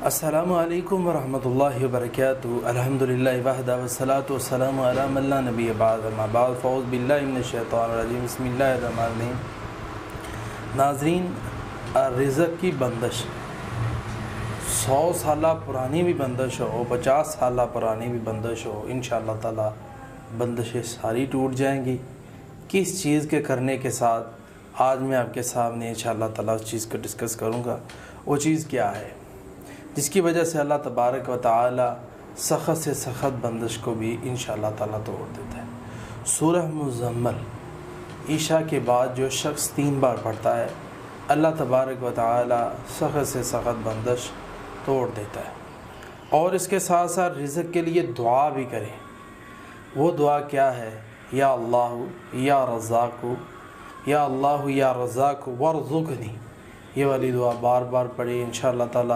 السلام علیکم ورحمۃ اللہ وبرکاتہ۔ الحمدللہ وحدہ والصلاۃ والسلام علی من لا نبی بعد، اما بعد فاعوذ باللہ من الشیطان الرجیم، بسم اللہ الرحمن الرحیم۔ ناظرین، رزق کی بندش 100 سالہ پرانی بھی بندش ہو، 50 سالہ پرانی بھی بندش ہو، انشاءاللہ تعالی بندشیں ساری ٹوٹ جائیں گی۔ کس چیز کے کرنے کے ساتھ آج میں آپ کے سامنے انشاءاللہ تعالی اس چیز کو ڈسکس کروں گا۔ وہ چیز کیا ہے جس کی وجہ سے اللہ تبارک و تعالی سخت سے سخت بندش کو بھی انشاءاللہ تعالی توڑ دیتا ہے۔ سورہ مزمل عشاء کے بعد جو شخص 3 بار پڑھتا ہے، اللہ تبارک و تعالی سخت سے سخت بندش توڑ دیتا ہے۔ اور اس کے ساتھ ساتھ رزق کے لیے دعا بھی کرے۔ وہ دعا کیا ہے؟ یا اللہ یا رزاق، یا اللہ یا رزاق ورزقنی، یہ والی دعا بار بار پڑھی، انشاءاللہ تعالی